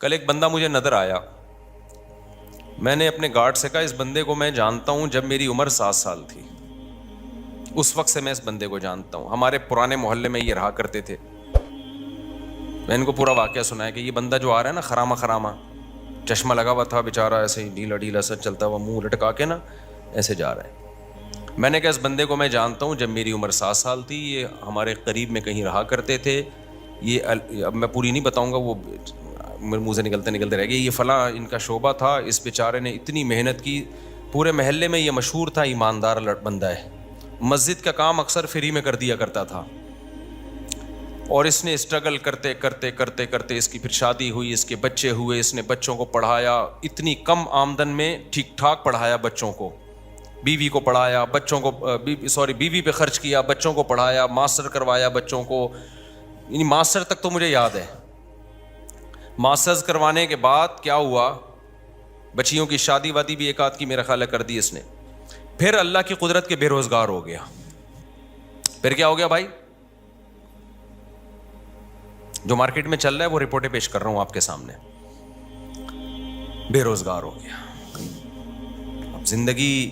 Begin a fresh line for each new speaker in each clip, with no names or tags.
کل ایک بندہ مجھے نظر آیا، میں نے اپنے گارڈ سے کہا اس بندے کو میں جانتا ہوں جب میری عمر 7 سال تھی، اس وقت سے میں اس بندے کو جانتا ہوں، ہمارے پرانے محلے میں یہ رہا کرتے تھے۔ میں ان کو پورا واقعہ سنایا کہ یہ بندہ جو آ رہا ہے نا خرامہ خرامہ، چشمہ لگا ہوا تھا بیچارہ، ایسے ہی ڈھیلا ڈھیلا سا چلتا ہوا، منہ لٹکا کے نا ایسے جا رہا ہے۔ میں نے کہا اس بندے کو میں جانتا ہوں جب میری عمر 7 سال تھی، یہ ہمارے قریب میں کہیں رہا کرتے تھے، یہ اب میں پوری نہیں بتاؤں گا، وہ میرے منہ سے نکلتے رہ گئے، یہ فلاں ان کا شعبہ تھا، اس بیچارے نے اتنی محنت کی، پورے محلے میں یہ مشہور تھا ایماندار بندہ ہے، مسجد کا کام اکثر فری میں کر دیا کرتا تھا، اور اس نے اسٹرگل کرتے کرتے کرتے کرتے اس کی پھر شادی ہوئی، اس کے بچے ہوئے، اس نے بچوں کو پڑھایا، اتنی کم آمدن میں ٹھیک ٹھاک پڑھایا بچوں کو، بیوی کو پڑھایا، بچوں کو بیوی پہ خرچ کیا، بچوں کو پڑھایا، ماسٹر کروایا بچوں کو، یعنی ماسٹر تک تو مجھے یاد ہے۔ ماسٹرز کروانے کے بعد کیا ہوا، بچیوں کی شادی وادی بھی ایک آدھ کی میرا خیال ہے کر دی اس نے، پھر اللہ کی قدرت کے بے روزگار ہو گیا۔ پھر کیا ہو گیا بھائی، جو مارکیٹ میں چل رہا ہے وہ رپورٹیں پیش کر رہا ہوں آپ کے سامنے، بے روزگار ہو گیا۔ اب زندگی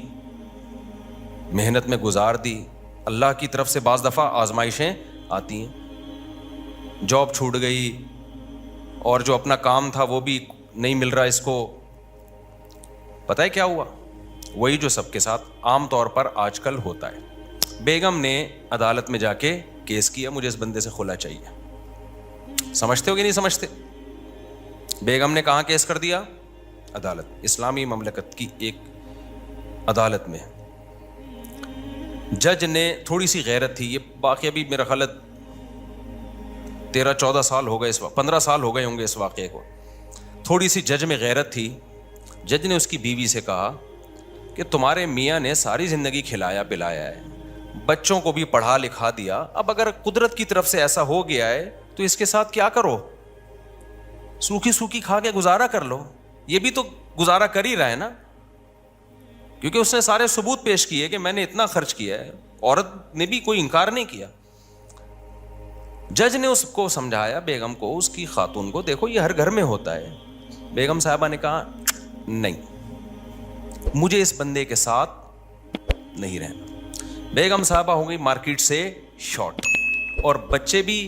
محنت میں گزار دی، اللہ کی طرف سے بعض دفعہ آزمائشیں آتی ہیں، جاب چھوٹ گئی، اور جو اپنا کام تھا وہ بھی نہیں مل رہا اس کو۔ پتہ ہے کیا ہوا، وہی جو سب کے ساتھ عام طور پر آج کل ہوتا ہے۔ بیگم نے عدالت میں جا کے کیس کیا، مجھے اس بندے سے خلا چاہیے۔ سمجھتے ہو کہ نہیں سمجھتے؟ بیگم نے کہاں کیس کر دیا؟ عدالت، اسلامی مملکت کی ایک عدالت میں۔ جج نے تھوڑی سی غیرت تھی، یہ واقعہ بھی میرا خیال 13-14 سال ہو گئے، 15 سال ہو گئے ہوں گے اس واقعے کو۔ تھوڑی سی جج میں غیرت تھی، جج نے اس کی بیوی سے کہا کہ تمہارے میاں نے ساری زندگی کھلایا پلایا ہے، بچوں کو بھی پڑھا لکھا دیا، اب اگر قدرت کی طرف سے ایسا ہو گیا ہے تو اس کے ساتھ کیا کرو، سوکھی سوکھی کھا کے گزارا کر لو۔ یہ بھی تو گزارا کر ہی رہا ہے نا، کیونکہ اس نے سارے ثبوت پیش کیے کہ میں نے اتنا خرچ کیا ہے، عورت نے بھی کوئی انکار نہیں کیا۔ جج نے اس کو سمجھایا، بیگم کو، اس کی خاتون کو، دیکھو یہ ہر گھر میں ہوتا ہے۔ بیگم صاحبہ نے کہا نہیں، مجھے اس بندے کے ساتھ نہیں رہنا۔ بیگم صاحبہ ہو گئی مارکیٹ سے شارٹ، اور بچے بھی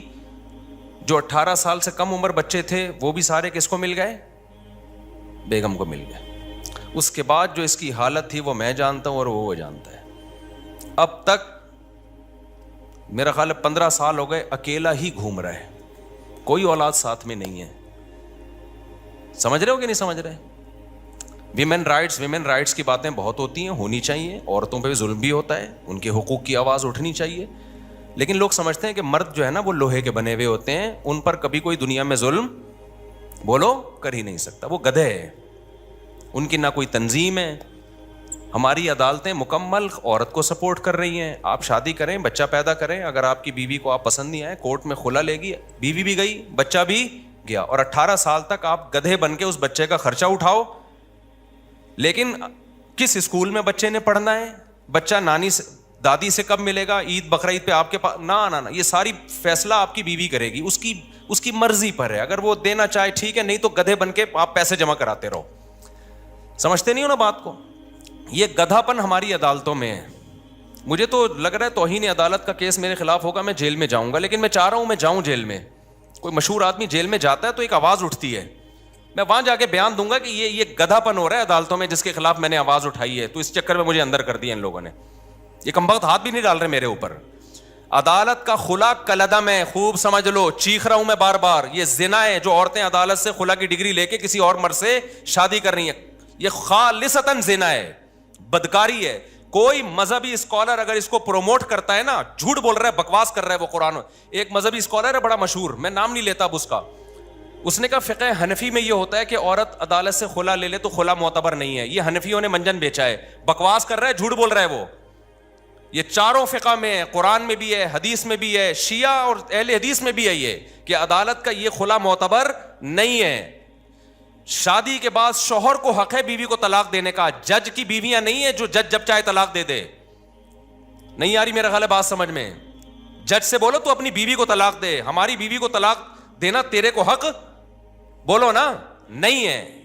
جو 18 سال سے کم عمر بچے تھے وہ بھی سارے کس کو مل گئے؟ بیگم کو مل گئے۔ اس کے بعد جو اس کی حالت تھی وہ میں جانتا ہوں اور وہ جانتا ہے۔ اب تک میرا خیال ہے 15 سال ہو گئے اکیلا ہی گھوم رہا ہے، کوئی اولاد ساتھ میں نہیں ہے۔ سمجھ رہے ہو کہ نہیں سمجھ رہے؟ ویمن رائٹس کی باتیں بہت ہوتی ہیں، ہونی چاہیے، عورتوں پہ بھی ظلم بھی ہوتا ہے، ان کے حقوق کی آواز اٹھنی چاہیے، لیکن لوگ سمجھتے ہیں کہ مرد جو ہے نا وہ لوہے کے بنے ہوئے ہوتے ہیں، ان پر کبھی کوئی دنیا میں ظلم بولو کر ہی نہیں سکتا، وہ گدھے ہیں، ان کی نہ کوئی تنظیم ہے۔ ہماری عدالتیں مکمل عورت کو سپورٹ کر رہی ہیں، آپ شادی کریں، بچہ پیدا کریں، اگر آپ کی بیوی کو آپ پسند نہیں آئے کورٹ میں خلا لے گی، بیوی بھی گئی، بچہ بھی گیا، اور 18 سال تک آپ گدھے بن کے اس بچے کا خرچہ اٹھاؤ۔ لیکن کس اسکول میں بچے نے پڑھنا ہے، بچہ نانی سے دادی سے کب ملے گا، عید بقرعید پہ آپ کے پاس، نہ یہ ساری فیصلہ آپ کی بیوی کرے گی، اس کی مرضی پر ہے، اگر وہ دینا چاہے ٹھیک ہے، نہیں تو گدھے بن کے آپ پیسے جمع کراتے رہو۔ سمجھتے نہیں ہو نا بات کو؟ یہ گدھا پن ہماری عدالتوں میں ہے۔ مجھے تو لگ رہا ہے توہین عدالت کا کیس میرے خلاف ہوگا، میں جیل میں جاؤں گا، لیکن میں چاہ رہا ہوں میں جاؤں جیل میں۔ کوئی مشہور آدمی جیل میں جاتا ہے تو ایک آواز اٹھتی ہے، میں وہاں جا کے بیان دوں گا کہ یہ گدھا پن ہو رہا ہے عدالتوں میں، جس کے خلاف میں نے آواز اٹھائی ہے، تو اس چکر میں مجھے اندر کر دیا ان لوگوں نے۔ یہ کمبخت ہاتھ بھی نہیں ڈال رہے میرے اوپر۔ عدالت کا خلا کلعدم ہے، خوب سمجھ لو، چیخ رہا ہوں میں بار بار، یہ زنا ہے جو عورتیں عدالت سے خلا کی ڈگری لے کے کسی اور مرد سے شادی کر رہی ہیں، یہ خالصتاً زنا ہے، بدکاری ہے۔ کوئی مذہبی اسکالر اگر اس کو پروموٹ کرتا ہے نا، جھوٹ بول رہا ہے، بکواس کر رہا ہے وہ قرآن۔ ایک مذہبی اسکالر ہے بڑا مشہور، میں نام نہیں لیتا اب اس کا، اس نے کہا فقہ حنفی میں یہ ہوتا ہے کہ عورت عدالت سے خلا لے لے تو خلا معتبر نہیں ہے، یہ حنفیوں نے منجن بیچا ہے، بکواس کر رہا ہے، جھوٹ بول رہا ہے وہ۔ یہ چاروں فقہ میں ہے، قرآن میں بھی ہے، حدیث میں بھی ہے، شیعہ اور اہل حدیث میں بھی ہے یہ، کہ عدالت کا یہ خلا معتبر نہیں ہے۔ شادی کے بعد شوہر کو حق ہے بیوی کو طلاق دینے کا، جج کی بیویاں نہیں ہے جو جج جب چاہے طلاق دے دے۔ نہیں آ رہی میرا خیال ہے بات سمجھ میں؟ جج سے بولو تو اپنی بیوی کو طلاق دے، ہماری بیوی کو طلاق دینا تیرے کو حق، بولو نا۔ نہیں ہے.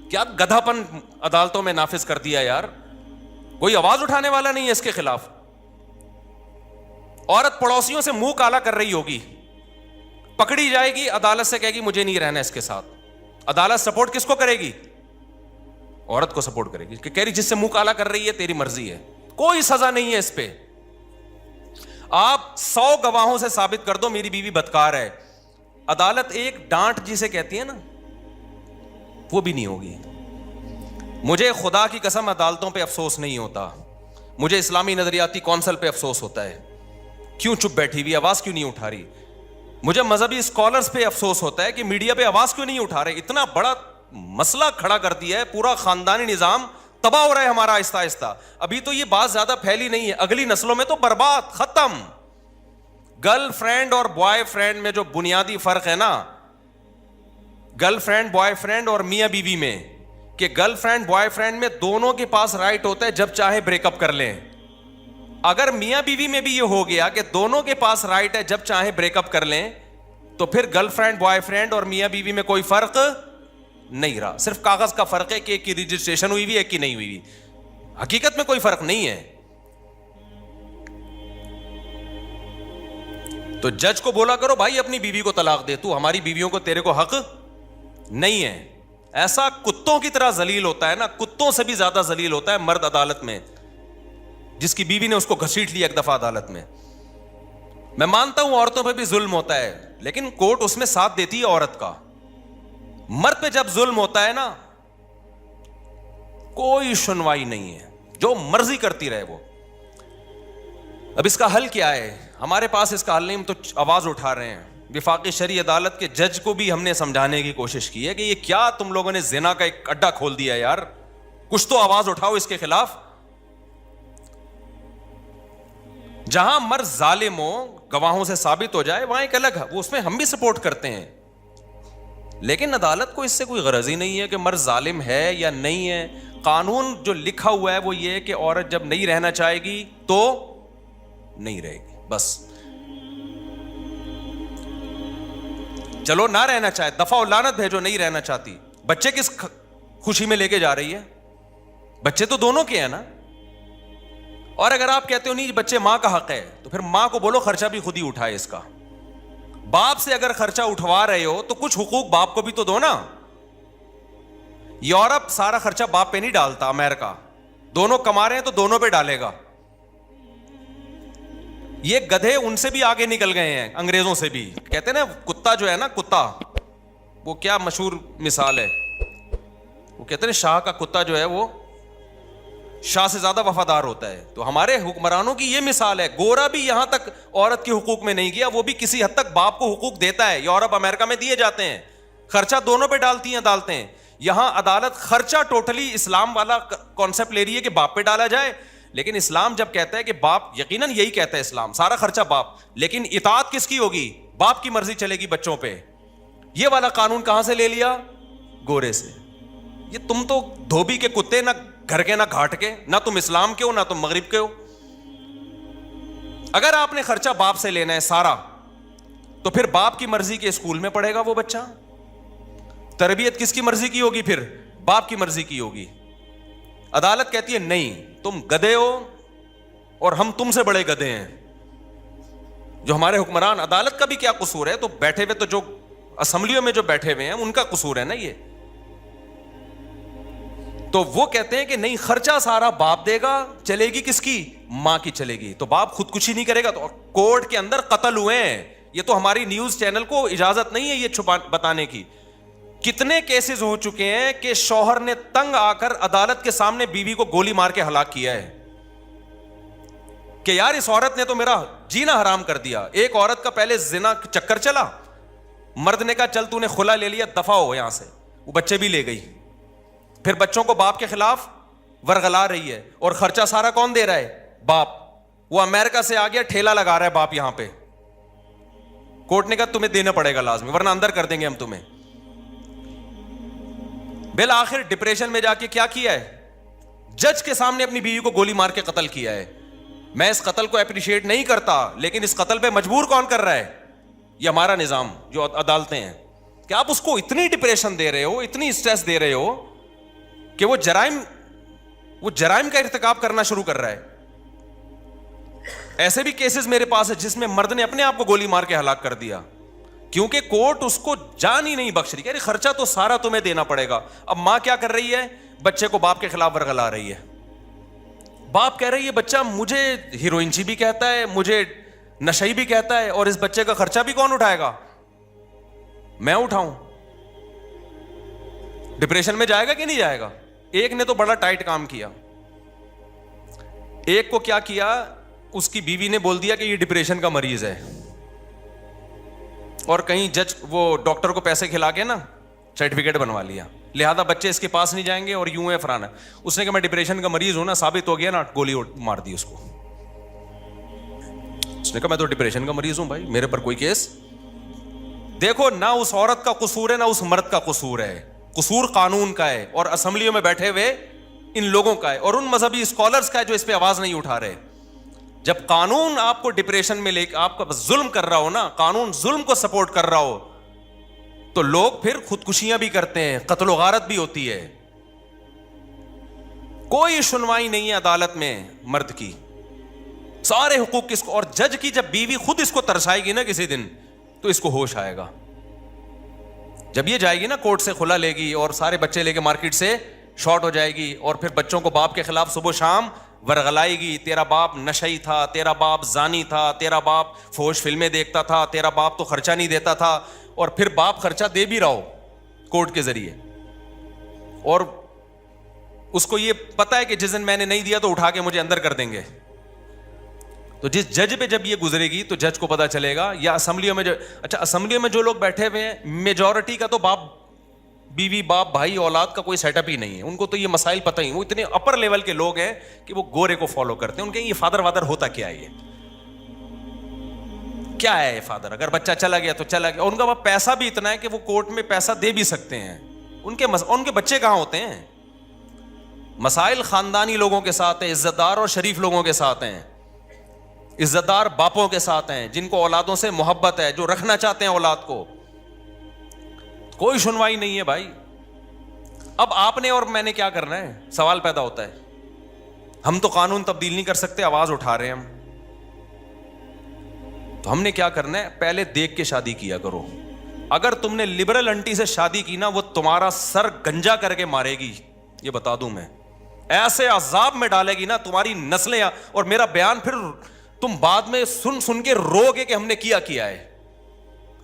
کیا گدھا پن عدالتوں میں نافذ کر دیا یار, کوئی آواز اٹھانے والا نہیں ہے اس کے خلاف. عورت پڑوسیوں سے منہ کالا کر رہی ہوگی, پکڑی جائے گی, عدالت سے کہے گی مجھے نہیں رہنا اس کے ساتھ. عدالت سپورٹ کس کو کرے گی؟ عورت کو سپورٹ کرے گی, کہ کہہ رہی جس سے منہ کالا کر رہی ہے تیری مرضی ہے. کوئی سزا نہیں ہے اس پہ. آپ 100 گواہوں سے ثابت کر دو میری بیوی بدکار ہے, عدالت ایک ڈانٹ جسے کہتی ہے نا وہ بھی نہیں ہوگی. مجھے خدا کی قسم عدالتوں پہ افسوس نہیں ہوتا, مجھے اسلامی نظریاتی کونسل پہ افسوس ہوتا ہے. کیوں چپ بیٹھی ہوئی, آواز کیوں نہیں اٹھا رہی؟ مجھے مذہبی اسکالرز پہ افسوس ہوتا ہے کہ میڈیا پہ آواز کیوں نہیں اٹھا رہے. اتنا بڑا مسئلہ کھڑا کر دیا ہے, پورا خاندانی نظام تباہ ہو رہا ہے ہمارا آہستہ آہستہ. ابھی تو یہ بات زیادہ پھیلی نہیں ہے, اگلی نسلوں میں تو برباد, ختم. گرل فرینڈ اور بوائے فرینڈ میں جو بنیادی فرق ہے نا, گرل فرینڈ بوائے فرینڈ اور میاں بیوی میں, کہ گرل فرینڈ بوائے فرینڈ میں دونوں کے پاس رائٹ ہوتا ہے جب چاہے بریک اپ کر لیں. اگر میاں بیوی میں بھی یہ ہو گیا کہ دونوں کے پاس رائٹ ہے جب چاہے بریک اپ کر لیں, تو پھر گرل فرینڈ بوائے فرینڈ اور میاں بیوی میں کوئی فرق نہیں رہا. صرف کاغذ کا فرق ہے کہ ایک کی رجسٹریشن ہوئی ہوئی, ایک کی نہیں ہوئی ہوئی. حقیقت میں کوئی فرق نہیں ہے. تو جج کو بولا کرو بھائی اپنی بیوی کو طلاق دے, تو ہماری بیویوں کو, تیرے کو حق نہیں ہے. ایسا کتوں کی طرح ذلیل ہوتا ہے نا, کتوں سے بھی زیادہ ذلیل ہوتا ہے مرد عدالت میں, جس کی بیوی نے اس کو گھسیٹ لیا ایک دفعہ عدالت میں. میں مانتا ہوں عورتوں پہ بھی ظلم ہوتا ہے, لیکن کورٹ اس میں ساتھ دیتی ہے عورت کا. مرد پہ جب ظلم ہوتا ہے نا, کوئی سنوائی نہیں ہے, جو مرضی کرتی رہے وہ. اب اس کا حل کیا ہے؟ ہمارے پاس اس کا حل نہیں, ہم تو آواز اٹھا رہے ہیں. وفاقی شرعی عدالت کے جج کو بھی ہم نے سمجھانے کی کوشش کی ہے کہ یہ کیا تم لوگوں نے زنا کا ایک اڈا کھول دیا یار, کچھ تو آواز اٹھاؤ اس کے خلاف. جہاں مرد ظالم ہو, گواہوں سے ثابت ہو جائے, وہاں ایک الگ ہے, وہ اس میں ہم بھی سپورٹ کرتے ہیں. لیکن عدالت کو اس سے کوئی غرض ہی نہیں ہے کہ مرد ظالم ہے یا نہیں ہے. قانون جو لکھا ہوا ہے وہ یہ ہے کہ عورت جب نہیں رہنا چاہے گی تو نہیں رہے گی, بس. چلو نہ رہنا چاہے, دفعہ و لعنت بھیجو, نہیں رہنا چاہتی. بچے کس خوشی میں لے کے جا رہی ہے؟ بچے تو دونوں کے ہیں نا. اور اگر آپ کہتے ہو نہیں بچے ماں کا حق ہے, تو پھر ماں کو بولو خرچہ بھی خود ہی اٹھائے اس کا. باپ سے اگر خرچہ اٹھوا رہے ہو تو کچھ حقوق باپ کو بھی تو دو نا. یورپ سارا خرچہ باپ پہ نہیں ڈالتا, امریکہ دونوں کما رہے ہیں تو دونوں پہ ڈالے گا. یہ گدھے ان سے بھی آگے نکل گئے ہیں, انگریزوں سے بھی. کہتے ہیں نا کتا جو ہے نا, کتا, وہ کیا مشہور مثال ہے, وہ کہتے ہیں شاہ کا کتا جو ہے وہ شاہ سے زیادہ وفادار ہوتا ہے. تو ہمارے حکمرانوں کی یہ مثال ہے. گورا بھی یہاں تک عورت کے حقوق میں نہیں گیا, وہ بھی کسی حد تک باپ کو حقوق دیتا ہے. یورپ امریکہ میں دیے جاتے ہیں, خرچہ دونوں پہ ڈالتی ہیں عدالتیں. یہاں عدالت خرچہ ٹوٹلی اسلام والا کانسیپٹ لے رہی ہے کہ باپ پہ ڈالا جائے. لیکن اسلام جب کہتا ہے کہ باپ, یقیناً یہی کہتا ہے اسلام, سارا خرچہ باپ, لیکن اطاعت کس کی ہوگی؟ باپ کی مرضی چلے گی بچوں پہ. یہ والا قانون کہاں سے لے لیا؟ گورے سے. یہ تم تو دھوبی کے کتے, نہ گھر کے نہ گھاٹ کے, نہ تم اسلام کے ہو نہ تم مغرب کے ہو. اگر آپ نے خرچہ باپ سے لینا ہے سارا, تو پھر باپ کی مرضی کے اسکول میں پڑھے گا وہ بچہ. تربیت کس کی مرضی کی ہوگی؟ پھر باپ کی مرضی کی ہوگی. عدالت کہتی ہے نہیں, تم گدھے ہو اور ہم تم سے بڑے گدھے ہیں. جو ہمارے حکمران, عدالت کا بھی کیا قصور ہے؟ تو بیٹھے ہوئے تو جو اسمبلیوں میں جو بیٹھے ہوئے ہیں ان کا قصور ہے نا یہ. تو وہ کہتے ہیں کہ نہیں, خرچہ سارا باپ دے گا, چلے گی کس کی؟ ماں کی چلے گی. تو باپ خودکشی نہیں کرے گا. تو کورٹ کے اندر قتل ہوئے ہیں. یہ تو ہماری نیوز چینل کو اجازت نہیں ہے یہ چھپا بتانے کی. کتنے کیسز ہو چکے ہیں کہ شوہر نے تنگ آ کر عدالت کے سامنے بیوی کو گولی مار کے ہلاک کیا ہے کہ یار اس عورت نے تو میرا جینا حرام کر دیا. ایک عورت کا پہلے زنا چکر چلا, مرد نے کہا چل تو نے خلا لے لیا, دفع ہو یہاں سے, وہ بچے بھی لے گئی. پھر بچوں کو باپ کے خلاف ورغلا رہی ہے, اور خرچہ سارا کون دے رہا ہے؟ باپ. وہ امریکہ سے آ گیا, ٹھیلا لگا رہا ہے باپ یہاں پہ. کورٹ نے کہا تمہیں دینا پڑے گا لازمی, ورنہ اندر کر دیں گے ہم تمہیں. بالآخر ڈپریشن میں جا کے کیا کیا ہے؟ جج کے سامنے اپنی بیوی کو گولی مار کے قتل کیا ہے. میں اس قتل کو اپریشیٹ نہیں کرتا, لیکن اس قتل پہ مجبور کون کر رہا ہے؟ یہ ہمارا نظام, جو عدالتیں ہیں. کہ آپ اس کو اتنی ڈپریشن دے رہے ہو, اتنی اسٹریس دے رہے ہو کہ وہ جرائم کا ارتکاب کرنا شروع کر رہا ہے. ایسے بھی کیسز میرے پاس ہے جس میں مرد نے اپنے آپ کو گولی مار کے ہلاک کر دیا کیونکہ کورٹ اس کو جان ہی نہیں بخش رہی. ارے خرچہ تو سارا تمہیں دینا پڑے گا. اب ماں کیا کر رہی ہے, بچے کو باپ کے خلاف ورغلا رہی ہے. باپ کہہ رہی ہے بچہ مجھے ہیروئنچی بھی کہتا ہے, مجھے نشئی بھی کہتا ہے, اور اس بچے کا خرچہ بھی کون اٹھائے گا؟ میں اٹھاؤں. ڈپریشن میں جائے گا کہ نہیں جائے گا؟ ایک نے تو بڑا ٹائٹ کام کیا. ایک کو کیا کیا, اس کی بیوی نے بول دیا کہ یہ ڈپریشن کا مریض ہے, اور کہیں جج وہ ڈاکٹر کو پیسے کھلا کے نا سرٹیفکیٹ بنوا لیا, لہذا بچے اس کے پاس نہیں جائیں گے اور یوں ہے فرانا. اس نے کہا میں ڈپریشن کا مریض ہوں نا, ثابت ہو گیا نا, گولی مار دی اس کو. اس نے کہا میں تو ڈپریشن کا مریض ہوں بھائی, میرے پر کوئی کیس. دیکھو نہ اس عورت کا قصور ہے نہ اس مرد کا قصور ہے, قصور قانون کا ہے اور اسمبلیوں میں بیٹھے ہوئے ان لوگوں کا ہے اور ان مذہبی اسکالرز کا ہے جو اس پہ آواز نہیں اٹھا رہے. جب قانون آپ کو ڈپریشن میں لے کے آپ کا ظلم کر رہا ہو نا, قانون ظلم کو سپورٹ کر رہا ہو, تو لوگ پھر خودکشیاں بھی کرتے ہیں, قتل و غارت بھی ہوتی ہے. کوئی سنوائی نہیں ہے عدالت میں مرد کی, سارے حقوق کس کو. اور جج کی جب بیوی خود اس کو ترسائے گی نا کسی دن, تو اس کو ہوش آئے گا. جب یہ جائے گی نا کورٹ سے کھلا لے گی اور سارے بچے لے کے مارکیٹ سے شارٹ ہو جائے گی, اور پھر بچوں کو باپ کے خلاف صبح شام ورغلائے گی, تیرا باپ نشئی تھا, تیرا باپ زانی تھا, تیرا باپ فحش فلمیں دیکھتا تھا, تیرا باپ تو خرچہ نہیں دیتا تھا, اور پھر باپ خرچہ دے بھی رہا ہو کورٹ کے ذریعے, اور اس کو یہ پتا ہے کہ جس دن میں نے نہیں دیا تو اٹھا کے مجھے اندر کر دیں گے. تو جس جج پہ جب یہ گزرے گی تو جج کو پتا چلے گا, یا اسمبلیوں میں اچھا اسمبلیوں میں جو لوگ بیٹھے ہوئے ہیں میجورٹی کا تو باپ بیوی باپ بھائی اولاد کا کوئی سیٹ اپ ہی نہیں ہے, ان کو تو یہ مسائل پتہ ہی, وہ اتنے اپر لیول کے لوگ ہیں کہ وہ گورے کو فالو کرتے ہیں. ان کے یہ فادر وادر ہوتا کیا ہے, یہ کیا ہے یہ فادر, اگر بچہ چلا گیا تو چلا گیا. ان کا پیسہ بھی اتنا ہے کہ وہ کورٹ میں پیسہ دے بھی سکتے ہیں. ان کے بچے کہاں ہوتے ہیں؟ مسائل خاندانی لوگوں کے ساتھ ہیں, عزت دار اور شریف لوگوں کے ساتھ ہیں, عزت دار باپوں کے ساتھ ہیں جن کو اولادوں سے محبت ہے, جو رکھنا چاہتے ہیں اولاد کو. کوئی سنوائی نہیں ہے بھائی. اب آپ نے اور میں نے کیا کرنا ہے؟ سوال پیدا ہوتا ہے. ہم تو قانون تبدیل نہیں کر سکتے, آواز اٹھا رہے ہیں ہم, تو ہم نے کیا کرنا ہے؟ پہلے دیکھ کے شادی کیا کرو. اگر تم نے لبرل انٹی سے شادی کی نا, وہ تمہارا سر گنجا کر کے مارے گی, یہ بتا دوں میں. ایسے عذاب میں ڈالے گی نا تمہاری نسلیں, اور میرا بیان پھر تم بعد میں سن کے رو گے کہ ہم نے کیا ہے.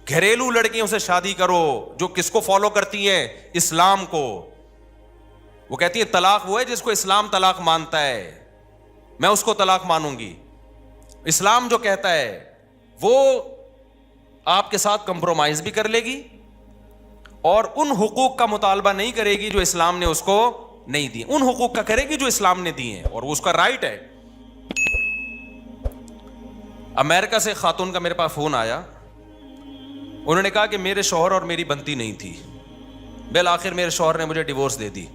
گھریلو لڑکیوں سے شادی کرو جو کس کو فالو کرتی ہیں؟ اسلام کو. وہ کہتی ہے طلاق وہ ہے جس کو اسلام طلاق مانتا ہے, میں اس کو طلاق مانوں گی. اسلام جو کہتا ہے وہ آپ کے ساتھ کمپرومائز بھی کر لے گی اور ان حقوق کا مطالبہ نہیں کرے گی جو اسلام نے اس کو نہیں دی, ان حقوق کا کرے گی جو اسلام نے دی ہیں, اور وہ اس کا رائٹ ہے. امریکہ سے خاتون کا میرے پاس فون آیا, انہوں نے کہا کہ میرے شوہر اور میری بنتی نہیں تھی, بالآخر میرے شوہر نے مجھے ڈیورس دے دی.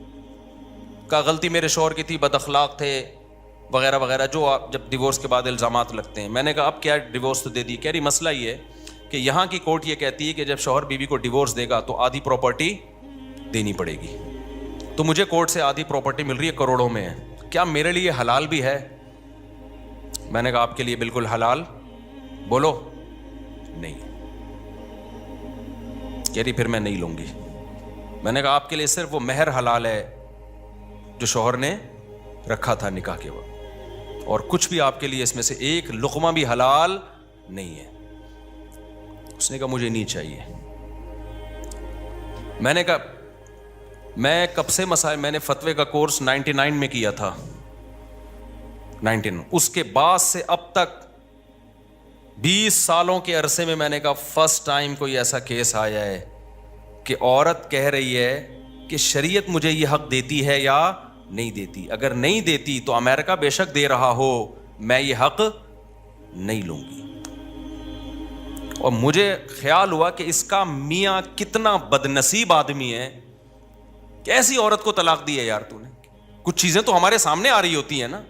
کہا غلطی میرے شوہر کی تھی, بد اخلاق تھے وغیرہ وغیرہ, جو آپ جب ڈیورس کے بعد الزامات لگتے ہیں. میں نے کہا اب کیا ڈیورس تو دے دی. کہہ رہی مسئلہ یہ ہے کہ یہاں کی کورٹ یہ کہتی ہے کہ جب شوہر بیوی کو ڈیورس دے گا تو آدھی پراپرٹی دینی پڑے گی. تو مجھے کورٹ سے آدھی پراپرٹی مل رہی ہے, کروڑوں میں ہے. کیا میرے لیے حلال بھی ہے؟ میں نے کہا آپ کے لیے بالکل حلال. بولو نہیں. کہہ رہی پھر میں نہیں لوں گی. میں نے کہا آپ کے لیے صرف وہ مہر حلال ہے جو شوہر نے رکھا تھا نکاح کے وقت, اور کچھ بھی آپ کے لیے اس میں سے ایک لقمہ بھی حلال نہیں ہے. اس نے کہا مجھے نہیں چاہیے. میں نے کہا میں کب سے مسائل, میں نے فتوے کا کورس 99 میں کیا تھا, 19, اس کے بعد سے اب تک 20 سالوں کے عرصے میں نے کہا فرسٹ ٹائم کوئی ایسا کیس آیا ہے کہ عورت کہہ رہی ہے کہ شریعت مجھے یہ حق دیتی ہے یا نہیں دیتی. اگر نہیں دیتی تو امریکہ بے شک دے رہا ہو, میں یہ حق نہیں لوں گی. اور مجھے خیال ہوا کہ اس کا میاں کتنا بدنصیب آدمی ہے کہ ایسی عورت کو طلاق دی ہے. یار تو نے کچھ چیزیں تو ہمارے سامنے آ رہی ہوتی ہیں نا,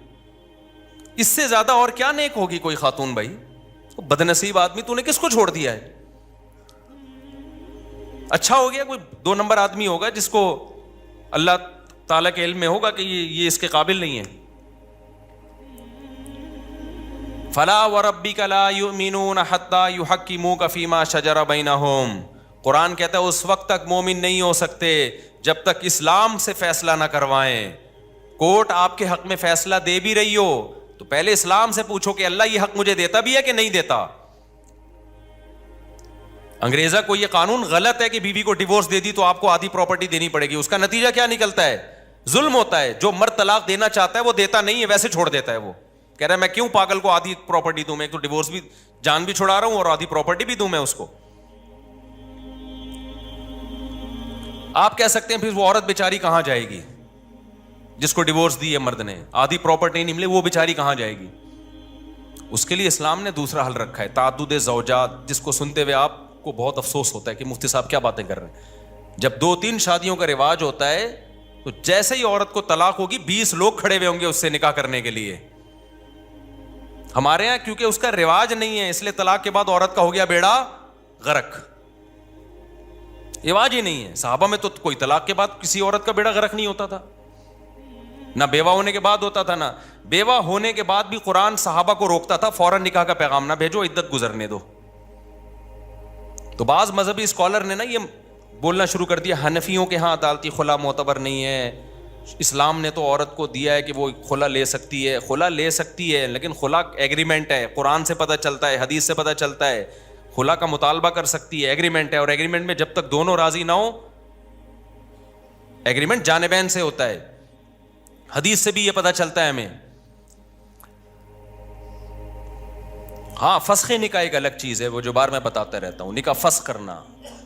اس سے زیادہ اور کیا نیک ہوگی کوئی خاتون بھائی؟ بدنصیب آدمی, تو نے کس کو چھوڑ دیا ہے؟ اچھا ہو گیا کوئی 2 نمبر آدمی ہوگا جس کو اللہ تعالیٰ کے علم میں ہوگا کہ یہ اس کے قابل نہیں ہے. فلا وربک لا یؤمنون حتی یحکموک فیما شجر بینہم. قرآن کہتا ہے اس وقت تک مومن نہیں ہو سکتے جب تک اسلام سے فیصلہ نہ کروائیں. کورٹ آپ کے حق میں فیصلہ دے بھی رہی ہو تو پہلے اسلام سے پوچھو کہ اللہ یہ حق مجھے دیتا بھی ہے کہ نہیں دیتا. انگریزا کو یہ قانون غلط ہے کہ بیوی کو ڈیورس دے دی تو آپ کو آدھی پراپرٹی دینی پڑے گی. اس کا نتیجہ کیا نکلتا ہے؟ ظلم ہوتا ہے. جو مرد طلاق دینا چاہتا ہے وہ دیتا نہیں ہے, ویسے چھوڑ دیتا ہے. وہ کہہ رہا ہے میں کیوں پاگل کو آدھی پراپرٹی دوں, میں ایک تو ڈیورس بھی جان بھی چھڑا رہا ہوں اور آدھی پراپرٹی بھی دوں میں اس کو. آپ کہہ سکتے ہیں پھر وہ عورت بیچاری کہاں جائے گی جس کو ڈیورس دی ہے مرد نے, آدھی پراپرٹی نہیں ملے, وہ بیچاری کہاں جائے گی؟ اس کے لیے اسلام نے دوسرا حل رکھا ہے, تعدد زوجات, جس کو سنتے ہوئے آپ کو بہت افسوس ہوتا ہے کہ مفتی صاحب کیا باتیں کر رہے ہیں. جب 2-3 شادیوں کا رواج ہوتا ہے تو جیسے ہی عورت کو طلاق ہوگی 20 لوگ کھڑے ہوئے ہوں گے اس سے نکاح کرنے کے لیے. ہمارے یہاں کیونکہ اس کا رواج نہیں ہے اس لیے طلاق کے بعد عورت کا ہو گیا بیڑا غرق. رواج ہی نہیں ہے. صحابہ میں تو کوئی طلاق کے بعد کسی عورت کا بیڑا غرق نہیں ہوتا تھا, نہ بیوہ ہونے کے بعد ہوتا تھا, نہ بیوہ ہونے کے بعد بھی قرآن صحابہ کو روکتا تھا فوراً نکاح کا پیغام نہ بھیجو, عدت گزرنے دو. تو بعض مذہبی اسکالر نے نا یہ بولنا شروع کر دیا حنفیوں کے ہاں عدالتی خلا معتبر نہیں ہے, اسلام نے تو عورت کو دیا ہے کہ وہ خلا لے سکتی ہے. خلا لے سکتی ہے لیکن خلا ایگریمنٹ ہے, قرآن سے پتہ چلتا ہے, حدیث سے پتہ چلتا ہے. خلا کا مطالبہ کر سکتی ہے, ایگریمنٹ ہے, اور ایگریمنٹ میں جب تک دونوں راضی نہ ہو, ایگریمنٹ جانبین سے ہوتا ہے. حدیث سے بھی یہ پتہ چلتا ہے ہمیں. ہاں فسخ نکاح ایک الگ چیز ہے, وہ جو بار میں بتاتا رہتا ہوں, نکاح فسخ کرنا.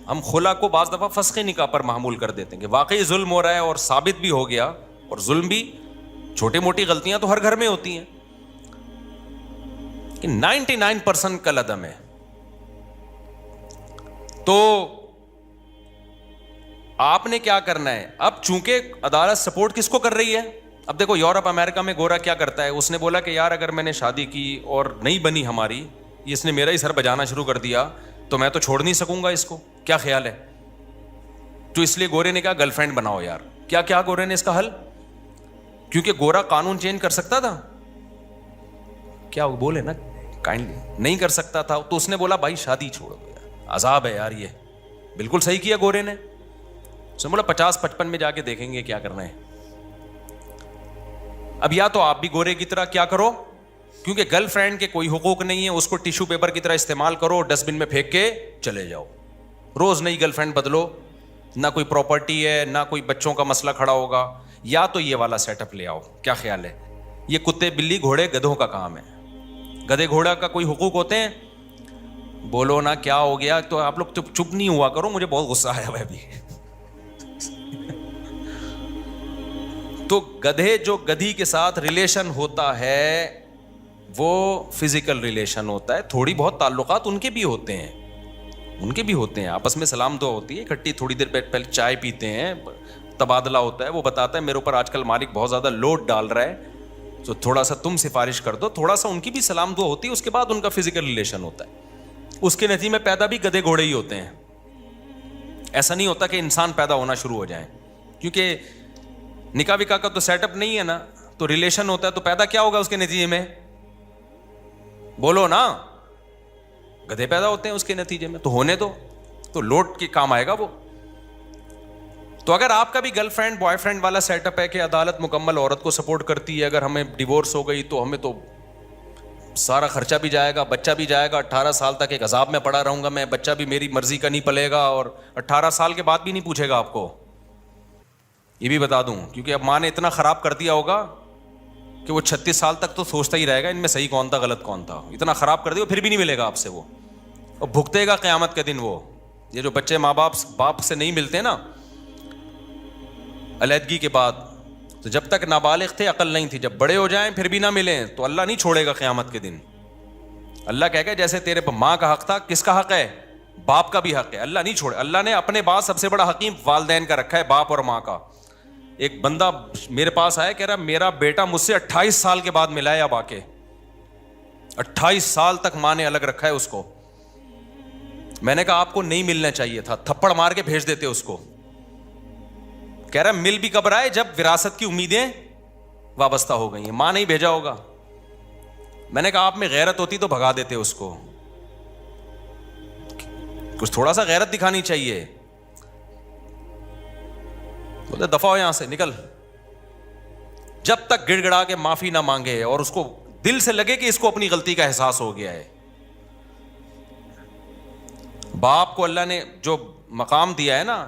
ہم خلا کو بعض دفعہ فسخ نکاح پر معمول کر دیتے ہیں کہ واقعی ظلم ہو رہا ہے اور ثابت بھی ہو گیا, اور ظلم بھی, چھوٹی موٹی غلطیاں تو ہر گھر میں ہوتی ہیں, کہ 99% کل عدم ہے. تو آپ نے کیا کرنا ہے اب, چونکہ عدالت سپورٹ کس کو کر رہی ہے. اب دیکھو یورپ امریکہ میں گورا کیا کرتا ہے, اس نے بولا کہ یار اگر میں نے شادی کی اور نہیں بنی ہماری, اس نے میرا ہی سر بجانا شروع کر دیا تو میں تو چھوڑ نہیں سکوں گا اس کو, کیا خیال ہے؟ تو اس لیے گورے نے کہا گرل فرینڈ بناؤ یار. کیا گورے نے اس کا حل, کیونکہ گورا قانون چینج کر سکتا تھا, کیا وہ بولے نا کائنڈلی نہیں کر سکتا تھا, تو اس نے بولا بھائی شادی چھوڑ دو یار, عذاب ہے یار. یہ بالکل صحیح کیا گورے نے. اس نے بولا 50-55 میں جا کے دیکھیں گے کیا کرنا ہے. اب یا تو آپ بھی گورے کی طرح کیا کرو, کیونکہ گرل فرینڈ کے کوئی حقوق نہیں ہے, اس کو ٹیشو پیپر کی طرح استعمال کرو, ڈسٹ بن میں پھینک کے چلے جاؤ. روز نئی گرل فرینڈ بدلو, نہ کوئی پراپرٹی ہے نہ کوئی بچوں کا مسئلہ کھڑا ہوگا. یا تو یہ والا سیٹ اپ لے آؤ, کیا خیال ہے؟ یہ کتے بلی گھوڑے گدھوں کا کام ہے. گدھے گھوڑا کا کوئی حقوق ہوتے ہیں؟ بولو نا کیا ہو گیا. تو آپ لوگ چپ نہیں ہوا کرو, مجھے بہت غصہ آیا ہے ابھی. تو گدھے جو گدھی کے ساتھ ریلیشن ہوتا ہے وہ فزیکل ریلیشن ہوتا ہے, تھوڑی بہت تعلقات ان کے بھی ہوتے ہیں, آپس میں سلام دعا ہوتی ہے, اکٹھی تھوڑی دیر پہلے چائے پیتے ہیں, تبادلہ ہوتا ہے. وہ بتاتا ہے میرے اوپر آج کل مالک بہت زیادہ لوڈ ڈال رہا ہے تو تھوڑا سا تم سفارش کر دو, تھوڑا سا ان کی بھی سلام دعا ہوتی ہے, اس کے بعد ان کا فزیکل ریلیشن ہوتا ہے. اس کے نتیجے میں پیدا بھی گدھے گھوڑے ہی ہوتے ہیں. ایسا نہیں ہوتا کہ انسان پیدا ہونا شروع ہو جائیں, کیونکہ نکاح وکاح کا تو سیٹ اپ نہیں ہے نا, تو ریلیشن ہوتا ہے, تو پیدا کیا ہوگا اس کے نتیجے میں؟ بولو نا, گدھے پیدا ہوتے ہیں اس کے نتیجے میں. تو ہونے دو, تو لوٹ کے کام آئے گا وہ. تو اگر آپ کا بھی گرل فرینڈ بوائے فرینڈ والا سیٹ اپ ہے کہ عدالت مکمل عورت کو سپورٹ کرتی ہے, اگر ہمیں ڈیورس ہو گئی تو ہمیں تو سارا خرچہ بھی جائے گا, بچہ بھی جائے گا, 18 سال تک ایک عذاب میں پڑا رہوں گا میں, بچہ بھی میری مرضی کا نہیں پلے گا, اور 18 سال کے بعد بھی نہیں پوچھے گا آپ کو. یہ بھی بتا دوں, کیونکہ اب ماں نے اتنا خراب کر دیا ہوگا کہ وہ 36 سال تک تو سوچتا ہی رہے گا ان میں صحیح کون تھا غلط کون تھا. اتنا خراب کر دیا پھر بھی نہیں ملے گا آپ سے وہ, اور بھگتے گا قیامت کے دن وہ. یہ جو بچے ماں باپ سے نہیں ملتے نا علیحدگی کے بعد, تو جب تک نابالغ تھے عقل نہیں تھی, جب بڑے ہو جائیں پھر بھی نہ ملیں تو اللہ نہیں چھوڑے گا قیامت کے دن. اللہ کہے گا جیسے تیرے پر ماں کا حق تھا, کس کا حق ہے؟ باپ کا بھی حق ہے. اللہ نہیں چھوڑے. اللہ نے اپنے بعد سب سے بڑا حکیم والدین کا رکھا ہے, باپ اور ماں کا. ایک بندہ میرے پاس آیا, کہہ رہا میرا بیٹا مجھ سے 28 سال کے بعد ملا ہے, اب آ کے 28 سال تک ماں نے الگ رکھا ہے اس کو. میں نے کہا آپ کو نہیں ملنا چاہیے تھا, تھپڑ مار کے بھیج دیتے اس کو. کہہ رہا مل بھی کب رہا ہے جب وراثت کی امیدیں وابستہ ہو گئی ہیں, ماں نہیں بھیجا ہوگا. میں نے کہا آپ میں غیرت ہوتی تو بھگا دیتے اس کو, کچھ تھوڑا سا غیرت دکھانی چاہیے. بولے دفع ہو یہاں سے, نکل. جب تک گڑ گڑا کے معافی نہ مانگے اور اس کو دل سے لگے کہ اس کو اپنی غلطی کا احساس ہو گیا ہے. باپ کو اللہ نے جو مقام دیا ہے نا,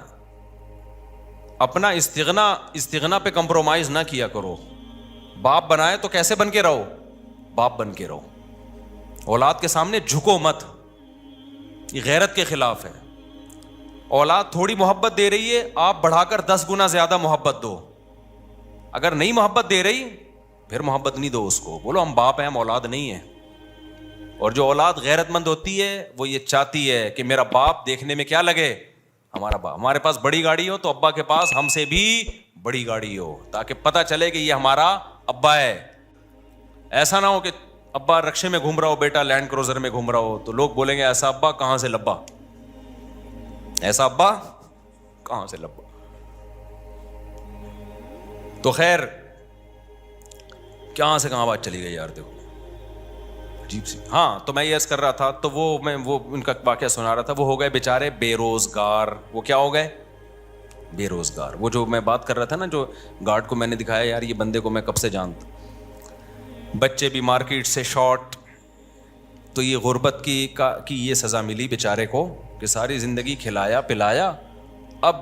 اپنا استغنا پہ کمپرومائز نہ کیا کرو. باپ بنائے تو کیسے بن کے رہو, باپ بن کے رہو. اولاد کے سامنے جھکو مت, یہ غیرت کے خلاف ہے. اولاد تھوڑی محبت دے رہی ہے, آپ بڑھا کر 10 گنا زیادہ محبت دو. اگر نہیں محبت دے رہی پھر محبت نہیں دو اس کو, بولو ہم باپ ہیں, ہم اولاد نہیں ہیں. اور جو اولاد غیرت مند ہوتی ہے وہ یہ چاہتی ہے کہ میرا باپ دیکھنے میں کیا لگے, ہمارا باپ. ہمارے پاس بڑی گاڑی ہو تو ابا کے پاس ہم سے بھی بڑی گاڑی ہو, تاکہ پتہ چلے کہ یہ ہمارا ابا ہے. ایسا نہ ہو کہ ابا رکشے میں گھوم رہا ہو, بیٹا لینڈ کروزر میں گھوم رہا ہو, تو لوگ بولیں گے ایسا ابا کہاں سے لبا, ایسا ابا کہاں سے لبا. تو خیر کہاں سے کہاں بات چلی گئی یار, دیکھو عجیب سی. ہاں تو میں یہ عرض کر رہا تھا, تو وہ ان کا واقعہ سنا رہا تھا. وہ ہو گئے بیچارے بے روزگار. وہ کیا ہو گئے, بے روزگار. وہ جو میں بات کر رہا تھا نا, جو گارڈ کو میں نے دکھایا, یار یہ بندے کو میں کب سے جانتا. بچے بھی مارکیٹ سے شارٹ. تو یہ غربت کی یہ سزا ملی بیچارے کو کہ ساری زندگی کھلایا پلایا, اب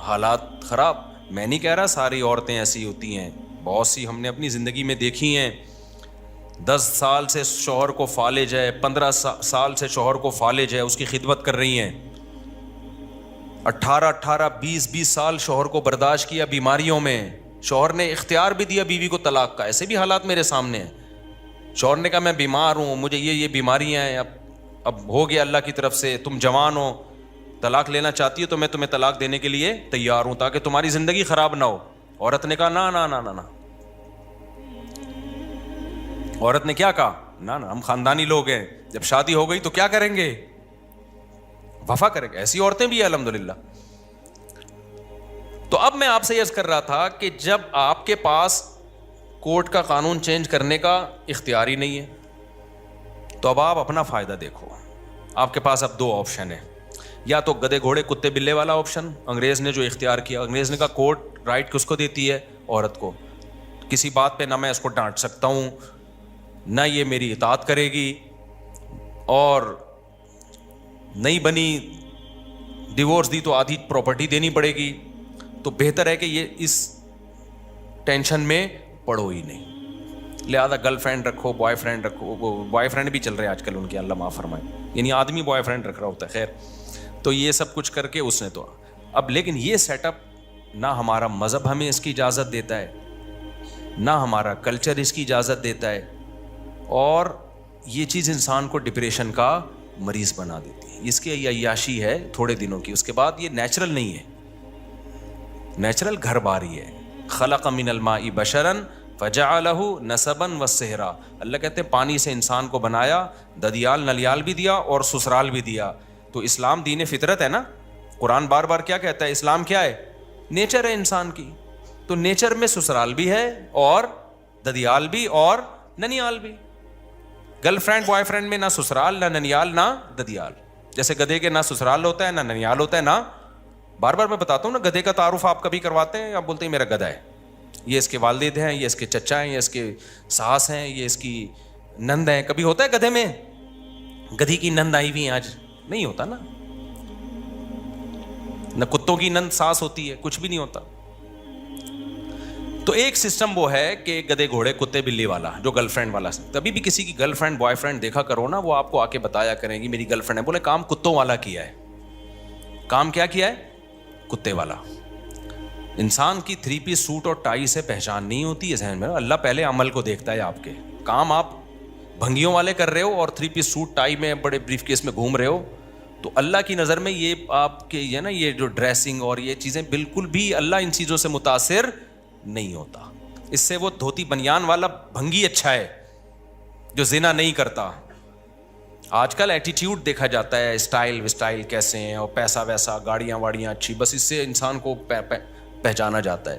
حالات خراب. میں نہیں کہہ رہا ساری عورتیں ایسی ہوتی ہیں, بہت سی ہم نے اپنی زندگی میں دیکھی ہیں. 10 سال سے شوہر کو فالج ہے, 15 سال سے شوہر کو فالج ہے, اس کی خدمت کر رہی ہیں. 18 20 سال شوہر کو برداشت کیا بیماریوں میں. شوہر نے اختیار بھی دیا بیوی کو طلاق کا. ایسے بھی حالات میرے سامنے ہیں. شوہر نے کہا میں بیمار ہوں, مجھے یہ بیماریاں ہیں, اب ہو گیا اللہ کی طرف سے, تم جوان ہو, طلاق لینا چاہتی ہو تو میں تمہیں طلاق دینے کے لیے تیار ہوں تاکہ تمہاری زندگی خراب نہ ہو. عورت نے کہا نا نا نا نا نا. عورت نے کیا کہا, نا نا, ہم خاندانی لوگ ہیں, جب شادی ہو گئی تو کیا کریں گے, وفا کریں گے. ایسی عورتیں بھی ہیں الحمدللہ. تو اب میں آپ سے عرض کر رہا تھا کہ جب آپ کے پاس کورٹ کا قانون چینج کرنے کا اختیار ہی نہیں ہے تو اب آپ اپنا فائدہ دیکھو. آپ کے پاس اب 2 آپشن ہیں, یا تو گدے گھوڑے کتے بلے والا آپشن, انگریز نے جو اختیار کیا. انگریز نے کہا کورٹ رائٹ کس کو دیتی ہے, عورت کو. کسی بات پہ نہ میں اس کو ڈانٹ سکتا ہوں, نہ یہ میری اطاعت کرے گی, اور نہیں بنی ڈیورس دی تو آدھی پراپرٹی دینی پڑے گی. تو بہتر ہے کہ یہ اس ٹینشن میں پڑھو ہی نہیں. لہذا گرل فرینڈ رکھو, بوائے فرینڈ رکھو. وہ بوائے فرینڈ بھی چل رہے ہیں آج کل ان کے, اللہ معاف فرمائے, یعنی آدمی بوائے فرینڈ رکھ رہا ہوتا ہے. خیر, تو یہ سب کچھ کر کے اس نے تو اب, لیکن یہ سیٹ اپ نہ ہمارا مذہب ہمیں اس کی اجازت دیتا ہے, نہ ہمارا کلچر اس کی اجازت دیتا ہے, اور یہ چیز انسان کو ڈپریشن کا مریض بنا دیتی ہے. اس کی عیاشی ہے تھوڑے دنوں کی, اس کے بعد یہ نیچرل نہیں ہے. نیچرل گھر باری ہے. خلق من الماء بشرا فجعلہ نسبا وصہرا. اللہ کہتے ہیں پانی سے انسان کو بنایا, ددیال نلیال بھی دیا اور سسرال بھی دیا. تو اسلام دین فطرت ہے نا. قرآن بار بار کیا کہتا ہے, اسلام کیا ہے, نیچر ہے انسان کی. تو نیچر میں سسرال بھی ہے اور ددیال بھی اور ننیال بھی. گرل فرینڈ بوائے فرینڈ میں نہ سسرال نہ ننیال نہ ددیال. جیسے گدھے کے نہ سسرال ہوتا ہے نہ ننیال ہوتا ہے نہ, بار بار میں بتاتا ہوں نا, گدھے کا تعارف آپ کبھی کرواتے ہیں, آپ بولتے ہیں میرا گدھا ہے, یہ اس کے والد ہیں, یہ اس کے چچا ہیں, یہ اس کے ساس ہیں, یہ اس کی نند ہیں. کبھی ہوتا ہے گدھے میں گدھی کی نند آئی ہوئی ہیں, آج نہیں ہوتا نا. نہ کتوں کی نند ساس ہوتی ہے, کچھ بھی نہیں ہوتا. تو ایک سسٹم وہ ہے کہ گدے گھوڑے کتے بلی والا, جو گرل فرینڈ والا. کبھی بھی کسی کی گرل فرینڈ بوائے فرینڈ دیکھا کرو نا, وہ آپ کو آ کے بتایا کریں گی میری گرل فرینڈ ہے, بولے کام کتوں والا کیا ہے. کام کیا کیا ہے, کتے والا. انسان کی 3 پیس سوٹ اور ٹائی سے پہچان نہیں ہوتی ہے ذہن میں. اللہ پہلے عمل کو دیکھتا ہے آپ کے. کام آپ بھنگیوں والے کر رہے ہو اور 3 پیس سوٹ ٹائی میں بڑے بریف کیس میں گھوم رہے ہو, تو اللہ کی نظر میں یہ آپ کے یہ نا, یہ جو ڈریسنگ اور یہ چیزیں بالکل بھی اللہ ان چیزوں سے متاثر نہیں ہوتا. اس سے وہ دھوتی بنیان والا بھنگی اچھا ہے جو زنا نہیں کرتا, آج کل ایٹیٹیوڈ دیکھا جاتا ہے, اسٹائل وسٹائل کیسے ہیں, اور پیسہ ویسا, گاڑیاں واڑیاں اچھی, بس اس سے انسان کو پہچانا جاتا ہے.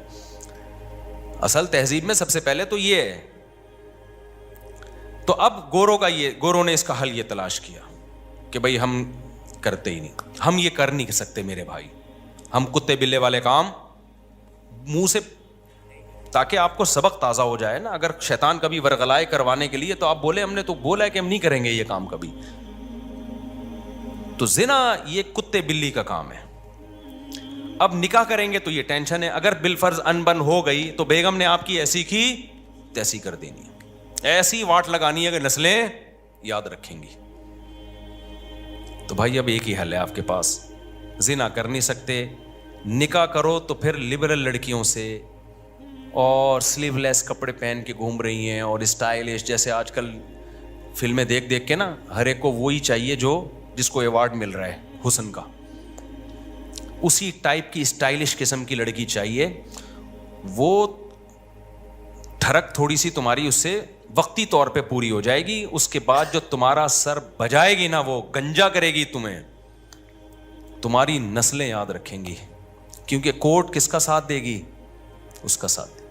اصل تہذیب میں سب سے پہلے تو یہ ہے. تو اب گوروں نے اس کا حل یہ تلاش کیا کہ بھائی ہم کرتے ہی نہیں, ہم یہ کر نہیں سکتے میرے بھائی, ہم کتے بلے والے کام منہ سے, تاکہ آپ کو سبق تازہ ہو جائے نا. اگر شیطان کبھی ورغلائے کروانے کے لیے تو آپ بولے ہم نے تو بولا ہے کہ ہم نہیں کریں گے یہ کام کبھی. تو زنا یہ کتے بلی کا کام ہے. اب نکاح کریں گے تو یہ ٹینشن ہے, اگر بالفرض انبن ہو گئی تو بیگم نے آپ کی ایسی کی تیسی کر دینی ہے, ایسی واٹ لگانی ہے کہ نسلیں یاد رکھیں گی. تو بھائی اب ایک ہی حل ہے آپ کے پاس, زنا کر نہیں سکتے, نکاح کرو تو پھر لبرل لڑکیوں سے, اور سلیو لیس کپڑے پہن کے گھوم رہی ہیں, اور اسٹائلش, جیسے آج کل فلمیں دیکھ کے نا ہر ایک کو وہی چاہیے جو جس کو ایوارڈ مل رہا ہے حسن کا, اسی ٹائپ کی اسٹائلش قسم کی لڑکی چاہیے. وہ ٹھڑک تھوڑی سی تمہاری اس سے وقتی طور پہ پوری ہو جائے گی, اس کے بعد جو تمہارا سر بجائے گی نا, وہ گنجا کرے گی تمہیں, تمہاری نسلیں یاد رکھیں گی, کیونکہ کورٹ کس کا ساتھ دے گی, اس کا ساتھ.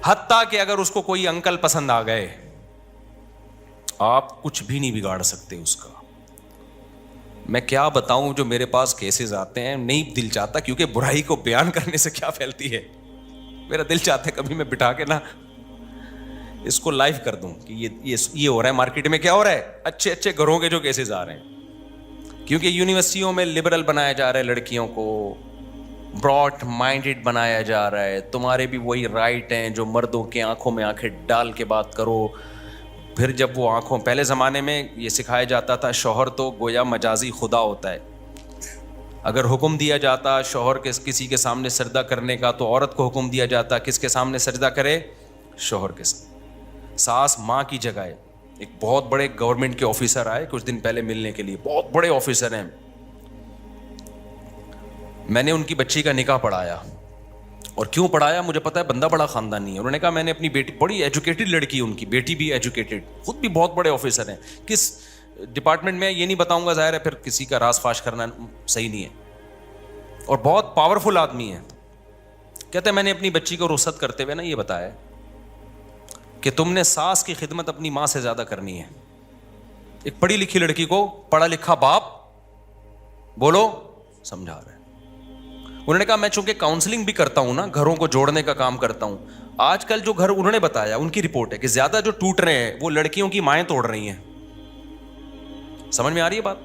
حتیٰ کہ اگر اس کو کوئی انکل پسند آ گئے, آپ کچھ بھی نہیں بگاڑ سکتے اس کا. میں کیا بتاؤں, جو میرے پاس کیسز آتے ہیں, نہیں دل چاہتا, کیونکہ برائی کو بیان کرنے سے کیا پھیلتی ہے, میرا دل چاہتا ہے کبھی میں بٹھا کے نا اس کو لائیو کر دوں کہ یہ ہو رہا ہے مارکیٹ میں, کیا ہو رہا ہے, اچھے اچھے گھروں کے جو کیسز آ رہے ہیں. کیونکہ یونیورسٹیوں میں لبرل بنایا جا رہا ہے لڑکیوں کو, براڈ مائنڈڈ بنایا جا رہا ہے. تمہارے بھی وہی رائٹ ہیں جو مردوں کے آنکھوں میں آنکھیں ڈال کے بات کرو. پھر جب وہ آنکھوں, پہلے زمانے میں یہ سکھایا جاتا تھا شوہر تو گویا مجازی خدا ہوتا ہے, اگر حکم دیا جاتا شوہر کے کسی کے سامنے سجدہ کرنے کا تو عورت کو حکم دیا جاتا کس کے سامنے سجدہ کرے, شوہر کے سامنے. ساس ماں کی جگہ ہے. ایک بہت بڑے گورنمنٹ کے آفیسر آئے کچھ دن پہلے ملنے کے لیے, بہت بڑے آفیسر ہیں. میں نے ان کی بچی کا نکاح پڑھایا, اور کیوں پڑھایا مجھے پتا ہے, بندہ بڑا خاندانی ہے. انہوں نے کہا میں نے اپنی بیٹی, بڑی ایجوکیٹڈ لڑکی, ان کی بیٹی بھی ایجوکیٹڈ, خود بھی بہت بڑے آفیسر ہیں, کس ڈپارٹمنٹ میں یہ نہیں بتاؤں گا, ظاہر ہے پھر کسی کا راز فاش کرنا صحیح نہیں ہے, اور بہت پاورفل آدمی ہے. کہتے ہیں میں نے اپنی بچی کو رخصت کرتے ہوئے نا یہ بتایا کہ تم نے ساس کی خدمت اپنی ماں سے زیادہ کرنی ہے. ایک پڑھی لکھی لڑکی کو پڑھا لکھا باپ بولو سمجھا رہا ہے. انہوں نے کہا میں چونکہ کاؤنسلنگ بھی کرتا ہوں نا, گھروں کو جوڑنے کا کام کرتا ہوں, آج کل جو گھر انہوں نے بتایا ان کی رپورٹ ہے کہ زیادہ جو ٹوٹ رہے ہیں وہ لڑکیوں کی مائیں توڑ رہی ہیں. سمجھ میں آ رہی ہے بات؟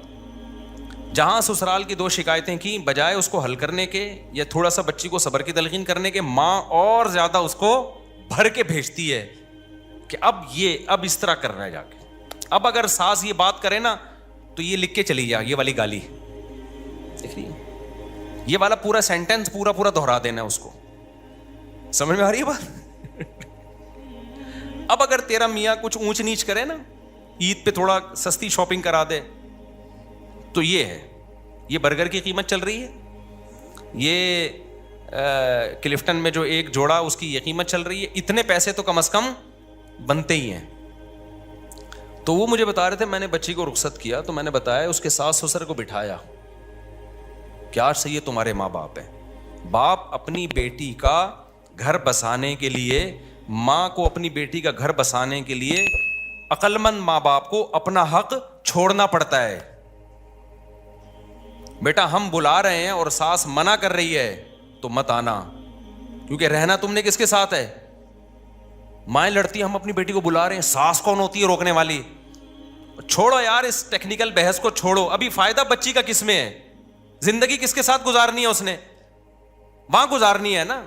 جہاں سسرال کی 2 شکایتیں کی, بجائے اس کو حل کرنے کے یا تھوڑا سا بچی کو صبر کی تلقین کرنے کے, ماں اور زیادہ اس کو بھر کے بھیجتی ہے کہ اب اس طرح کرنا ہے جا کے. اب اگر ساس یہ بات کرے نا تو یہ لکھ کے چلی جا, یہ والی گالی دیکھ رہی ہے, یہ والا پورا سینٹینس پورا دہرا دینا اس کو. سمجھ میں آ رہی ہے بات؟ اب اگر تیرا میاں کچھ اونچ نیچ کرے نا, عید پہ تھوڑا سستی شاپنگ کرا دے, تو یہ ہے, یہ برگر کی قیمت چل رہی ہے, یہ کلفٹن میں جو ایک جوڑا اس کی یہ قیمت چل رہی ہے, اتنے پیسے تو کم از کم بنتے ہی ہیں. تو وہ مجھے بتا رہے تھے, میں نے بچی کو رخصت کیا تو میں نے بتایا اس کے ساس سسر کو بٹھایا, کیا صحیح ہے تمہارے ماں باپ ہیں, باپ اپنی بیٹی کا گھر بسانے کے لیے, ماں کو اپنی بیٹی کا گھر بسانے کے لیے, عقل مند ماں باپ کو اپنا حق چھوڑنا پڑتا ہے. بیٹا ہم بلا رہے ہیں اور ساس منع کر رہی ہے تو مت آنا, کیونکہ رہنا تم نے کس کے ساتھ ہے, مائیں لڑتی ہیں, ہم اپنی بیٹی کو بلا رہے ہیں, ساس کون ہوتی ہے روکنے والی. چھوڑو یار اس ٹیکنیکل بحث کو چھوڑو, ابھی فائدہ بچی کا کس میں ہے, زندگی کس کے ساتھ گزارنی ہے, اس نے وہاں گزارنی ہے نا,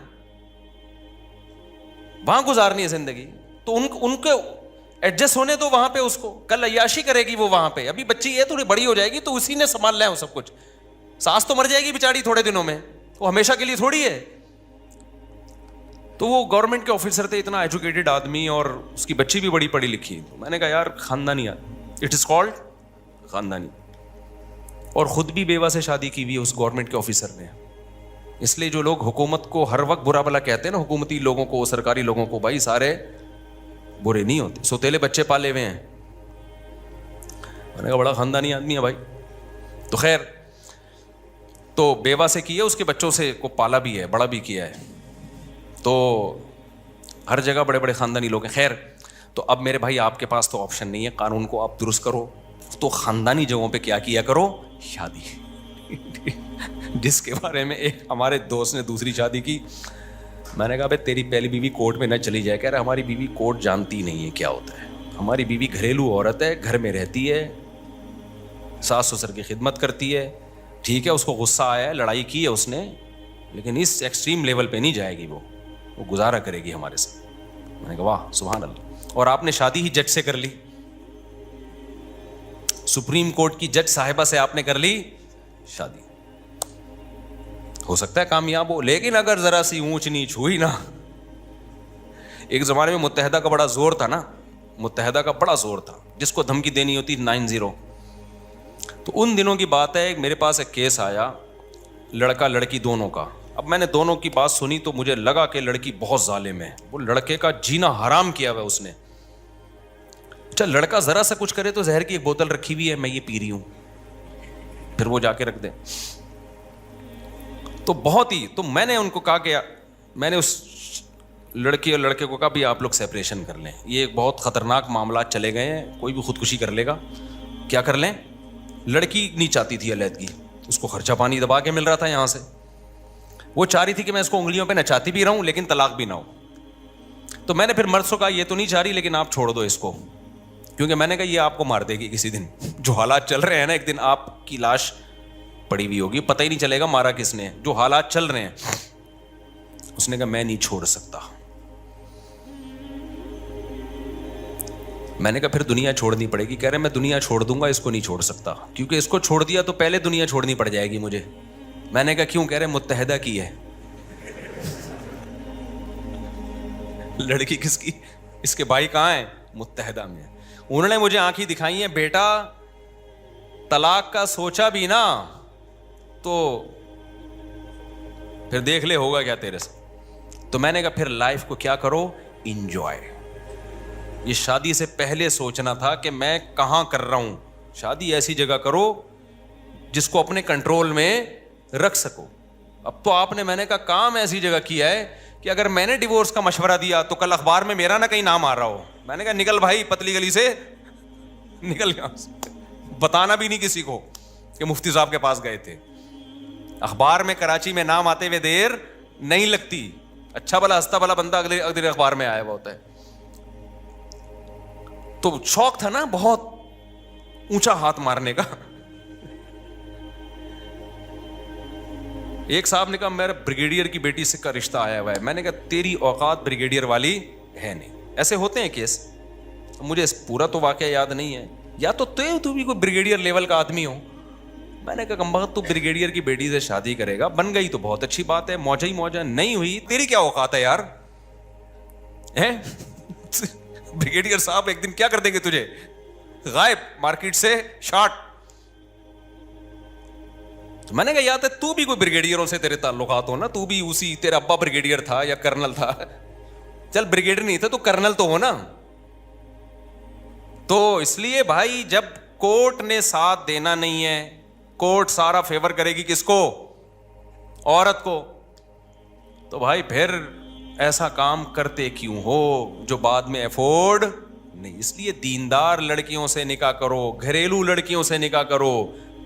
وہاں گزارنی ہے زندگی. تو ان کو ایڈجسٹ ہونے دو وہاں پہ, اس کو کل عیاشی کرے گی وہ وہاں پہ, ابھی بچی یہ تھوڑی بڑی ہو جائے گی تو اسی نے سنبھال لیا وہ سب کچھ. ساس تو مر جائے گی بیچاری تھوڑے دنوں میں, وہ ہمیشہ کے لیے تھوڑی ہے. تو وہ گورنمنٹ کے آفیسر تھے, اتنا ایجوکیٹڈ آدمی, اور اس کی بچی بھی بڑی پڑھی لکھی. میں نے کہا یار خاندانی, اٹ از کالڈ خاندانی, اور خود بھی بیوہ سے شادی کی ہوئی اس گورنمنٹ کے آفیسر نے. اس لیے جو لوگ حکومت کو ہر وقت برا بلا کہتے ہیں نا, حکومتی لوگوں کو, سرکاری لوگوں کو, بھائی سارے برے نہیں ہوتے, سوتیلے بچے پالے ہوئے ہیں, میں نے کہا بڑا خاندانی آدمی ہے بھائی. تو خیر تو بیوہ سے کی ہے, اس کے بچوں سے کو پالا بھی ہے, بڑا بھی کیا ہے, تو ہر جگہ بڑے بڑے خاندانی لوگ ہیں. خیر تو اب میرے بھائی آپ کے پاس تو آپشن نہیں ہے, قانون کو آپ درست کرو, تو خاندانی جگہوں پہ کیا کرو, شادی. جس کے بارے میں ایک ہمارے دوست نے دوسری شادی کی, میں نے کہا بھائی تیری پہلی بیوی کورٹ میں نہ چلی جائے. کہہ رہا ہماری بیوی کورٹ جانتی نہیں ہے کیا ہوتا ہے, ہماری بیوی گھریلو عورت ہے, گھر میں رہتی ہے, ساس سسر کی خدمت کرتی ہے. ٹھیک ہے اس کو غصہ آیا ہے, لڑائی کی ہے اس نے, لیکن اس ایکسٹریم لیول پہ نہیں جائے گی, وہ گزارا کرے گی ہمارے ساتھ. میں نے کہا واہ سبحان اللہ. اور آپ نے شادی ہی جج سے کر لی, سپریم کورٹ کی جج صاحبہ سے آپ نے کر لی شادی. ہو سکتا ہے کامیاب ہو, لیکن اگر ذرا سی اونچ نیچ ہوئی نا. ایک زمانے میں متحدہ کا بڑا زور تھا نا, متحدہ کا بڑا زور تھا, جس کو دھمکی دینی ہوتی 90. تو ان دنوں کی بات ہے, میرے پاس ایک کیس آیا لڑکا لڑکی دونوں کا. اب میں نے دونوں کی بات سنی تو مجھے لگا کہ لڑکی بہت ظالم ہے, وہ لڑکے کا جینا حرام کیا ہوا اس نے. اچھا لڑکا ذرا سا کچھ کرے تو زہر کی ایک بوتل رکھی ہوئی ہے, میں یہ پی رہی ہوں, پھر وہ جا کے رکھ دے. تو بہت ہی, تو میں نے ان کو کہا کہ میں نے اس لڑکی اور لڑکے کو کہا بھی آپ لوگ سیپریشن کر لیں, یہ ایک بہت خطرناک معاملات چلے گئے ہیں, کوئی بھی خودکشی کر لے گا. کیا کر لیں, لڑکی نہیں چاہتی تھی علیحدگی, اس کو خرچہ پانی دبا کے مل رہا تھا یہاں سے, وہ چاہ رہی تھی کہ میں اس کو انگلیوں پہ نچاتی بھی رہوں لیکن طلاق بھی نہ ہو. تو میں نے پھر مرد سے کہا یہ تو نہیں چاہ رہی لیکن آپ چھوڑ دو اس کو, کیونکہ میں نے کہا یہ آپ کو مار دے گی کسی دن. جو حالات چل رہے ہیں نا, ایک دن آپ کی لاش پڑی ہوئی ہوگی, پتہ ہی نہیں چلے گا مارا کس نے. جو حالات چل رہے ہیں. اس نے کہا میں نہیں چھوڑ سکتا. میں نے کہا پھر دنیا چھوڑنی پڑے گی. کہہ رہے میں دنیا چھوڑ دوں گا, اس کو نہیں چھوڑ سکتا, کیونکہ اس کو چھوڑ دیا تو پہلے دنیا چھوڑنی پڑ جائے گی مجھے. میں نے کہا کیوں؟ کہہ رہے متحدہ کی ہے. لڑکی کس کی؟ اس کے بھائی کہاں ہیں؟ متحدہ میں. انہوں نے مجھے آنکھیں دکھائی ہیں, بیٹا طلاق کا سوچا بھی نا تو پھر دیکھ لے ہوگا کیا تیرے سے. تو میں نے کہا پھر لائف کو کیا کرو, انجوائے. یہ شادی سے پہلے سوچنا تھا کہ میں کہاں کر رہا ہوں. شادی ایسی جگہ کرو جس کو اپنے کنٹرول میں رکھ سکو. اب تو آپ نے, میں نے کہا کام ایسی جگہ کیا ہے کہ اگر میں نے ڈیورس کا مشورہ دیا تو کل اخبار میں میرا نہ کہیں نام آ رہا ہو. میں نے کہا نکل بھائی پتلی گلی سے نکل گیا, بتانا بھی نہیں کسی کو کہ مفتی صاحب کے پاس گئے تھے. اخبار میں کراچی میں نام آتے ہوئے دیر نہیں لگتی. اچھا بھلا ہنستا بھلا بندہ اگلے اخبار میں آیا ہوا ہوتا ہے. تو شوق تھا نا بہت اونچا ہاتھ مارنے کا. ایک صاحب نے کہا میرا بریگیڈیئر کی بیٹی سے کا رشتہ آیا ہوا ہے. میں نے کہا تیری اوقات بریگیڈیئر والی ہے نہیں. ایسے ہوتے ہیں کیس, مجھے پورا تو واقعہ یاد نہیں ہے, یا تو بھی کوئی بریگیڈیئر لیول کا آدمی ہو. میں نے کہا کمبخت تو بریگیڈیئر کی بیٹی سے شادی کرے گا, بن گئی تو بہت اچھی بات ہے, موجہ ہی موجہ, نہیں ہوئی تیری کیا اوقات ہے یار. بریگیڈیئر صاحب ایک دن کیا کر دیں گے تجھے, غائب, مارکیٹ سے شارٹ. تو میں نے کہا یا تو بھی کوئی بریگیڈیئروں سے تیرے تعلقات ہو نا, تو بھی اسی, تیرا ابا بریگیڈیئر تھا یا کرنل تھا, چل بریگیڈیئر نہیں تھا تو کرنل تو ہو نا. تو اس لیے بھائی جب کورٹ نے ساتھ دینا نہیں ہے, کورٹ سارا فیور کرے گی کس کو, عورت کو, تو بھائی پھر ایسا کام کرتے کیوں ہو جو بعد میں افورڈ نہیں. اس لیے دیندار لڑکیوں سے نکاح کرو, گھریلو لڑکیوں سے نکاح کرو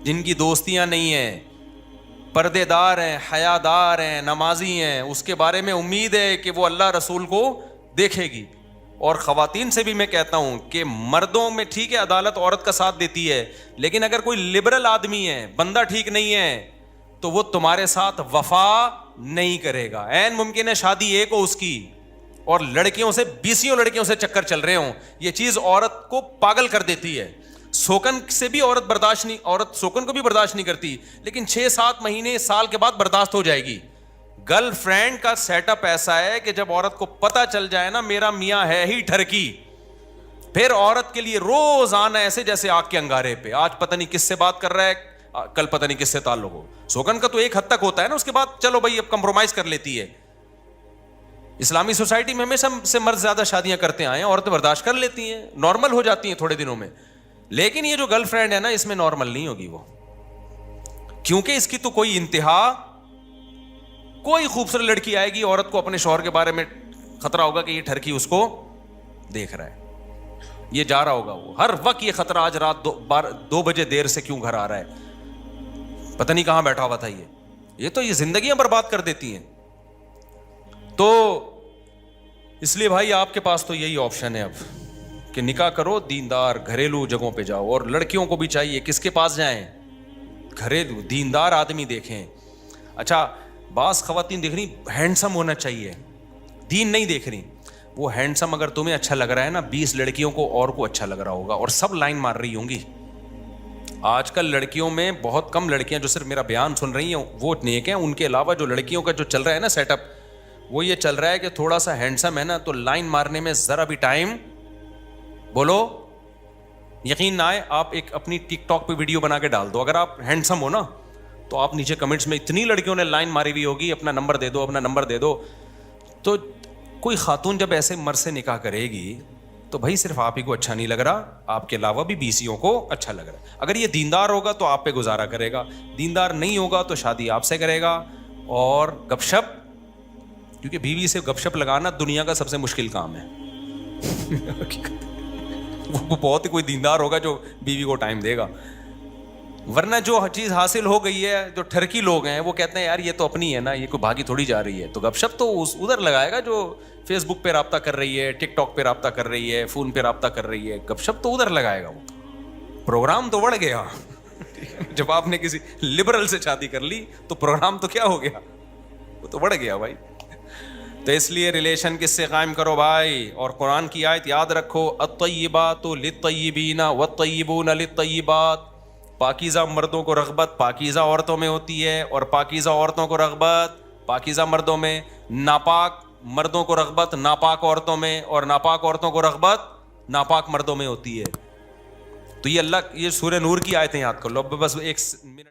جن کی دوستیاں نہیں ہیں, پردے دار ہیں, حیا دار ہیں, نمازی ہیں, اس کے بارے میں امید ہے کہ وہ اللہ رسول کو دیکھے گی. اور خواتین سے بھی میں کہتا ہوں کہ مردوں میں ٹھیک ہے عدالت عورت کا ساتھ دیتی ہے, لیکن اگر کوئی لبرل آدمی ہے, بندہ ٹھیک نہیں ہے, تو وہ تمہارے ساتھ وفا نہیں کرے گا. عین ممکن ہے شادی ایک ہو اس کی اور لڑکیوں سے 20 لڑکیوں سے چکر چل رہے ہوں. یہ چیز عورت کو پاگل کر دیتی ہے. سوکن سے بھی عورت سوکن کو بھی برداشت نہیں کرتی, لیکن 6-7 مہینے سال کے بعد برداشت ہو جائے گی. گرل فرینڈ کا سیٹ اپ ایسا ہے کہ جب عورت کو پتہ چل جائے نا میرا میاں ہے ہی ٹھرکی, پھر عورت کے لیے روز آنا ایسے جیسے آگ کے انگارے پہ, آج پتہ نہیں کس سے بات کر رہا ہے, کل پتہ نہیں کس سے تعلق ہو. سوکن کا تو ایک حد تک ہوتا ہے نا, اس کے بعد چلو بھائی اب کمپرومائز کر لیتی ہے. اسلامی سوسائٹی میں ہمیشہ سے مرد زیادہ شادیاں کرتے آئے ہیں, عورتیں برداشت کر لیتی ہیں, نارمل ہو جاتی ہیں تھوڑے دنوں میں. لیکن یہ جو گرل فرینڈ ہے نا اس میں نارمل نہیں ہوگی وہ, کیونکہ اس کی تو کوئی انتہا, کوئی خوبصورت لڑکی آئے گی, عورت کو اپنے شوہر کے بارے میں خطرہ ہوگا کہ یہ ٹھرکی اس کو دیکھ رہا ہے, یہ جا رہا ہوگا, وہ ہر وقت یہ خطرہ, آج رات 2 بجے دیر سے کیوں گھر آ رہا ہے, پتہ نہیں کہاں بیٹھا ہوا تھا یہ تو یہ زندگیاں برباد کر دیتی ہیں. تو اس لیے بھائی آپ کے پاس تو یہی آپشن ہے اب کہ نکاح کرو, دیندار گھریلو جگہوں پہ جاؤ, اور لڑکیوں کو بھی چاہیے کس کے پاس جائیں, گھریلو دیندار آدمی دیکھیں. اچھا بعض خواتین دیکھ رہی ہینڈسم ہونا چاہیے, دین نہیں دیکھ رہی, وہ ہینڈسم اگر تمہیں اچھا لگ رہا ہے نا 20 لڑکیوں کو اور کو اچھا لگ رہا ہوگا, اور سب لائن مار رہی ہوں گی. آج کل لڑکیوں میں بہت کم لڑکیاں جو صرف میرا بیان سن رہی ہیں وہ نیک ہیں, ان کے علاوہ جو لڑکیوں کا جو چل رہا ہے نا سیٹ اپ, وہ یہ چل رہا ہے کہ تھوڑا سا ہینڈسم ہے نا تو لائن مارنے میں ذرا بھی ٹائم, بولو یقین نہ آئے, آپ ایک اپنی ٹک ٹاک پہ ویڈیو بنا کے ڈال دو, اگر آپ ہینڈسم ہو نا تو آپ نیچے کمنٹس میں اتنی لڑکیوں نے لائن ماری ہوئی ہوگی, اپنا نمبر دے دو, اپنا نمبر دے دو. تو کوئی خاتون جب ایسے مرد سے نکاح کرے گی تو بھائی صرف آپ ہی کو اچھا نہیں لگ رہا, آپ کے علاوہ بھی 20 کو اچھا لگ رہا ہے. اگر یہ دیندار ہوگا تو آپ پہ گزارا کرے گا, دیندار نہیں ہوگا تو شادی آپ سے کرے گا. اور گپ شپ, کیونکہ بیوی سے گپ شپ لگانا دنیا کا سب سے مشکل کام ہے. وہ بہت ہی کوئی دیندار ہوگا جو بیوی کو ٹائم دے گا, ورنہ جو چیز حاصل ہو گئی ہے, جو ٹھرکی لوگ ہیں وہ کہتے ہیں یار یہ تو اپنی ہے نا, یہ کوئی بھاگی تھوڑی جا رہی ہے. تو گپ شپ تو ادھر لگائے گا جو فیس بک پہ رابطہ کر رہی ہے, ٹک ٹاک پہ رابطہ کر رہی ہے, فون پہ رابطہ کر رہی ہے, گپ شپ تو ادھر لگائے گا. وہ پروگرام تو بڑھ گیا. جب آپ نے کسی لبرل سے شادی کر لی تو پروگرام تو کیا ہو گیا, وہ تو بڑھ گیا بھائی. تو اس لیے ریلیشن کس سے قائم کرو بھائی, اور قرآن کی آیت یاد رکھو, الطیبات للطیبین والطیبون للطیبات. پاکیزہ مردوں کو رغبت پاکیزہ عورتوں میں ہوتی ہے, اور پاکیزہ عورتوں کو رغبت پاکیزہ مردوں میں. ناپاک مردوں کو رغبت ناپاک عورتوں میں, اور ناپاک عورتوں کو رغبت ناپاک مردوں میں ہوتی ہے. تو یہ اللہ, یہ سورہ نور کی آیتیں یاد کر لو. بس 1 منٹ.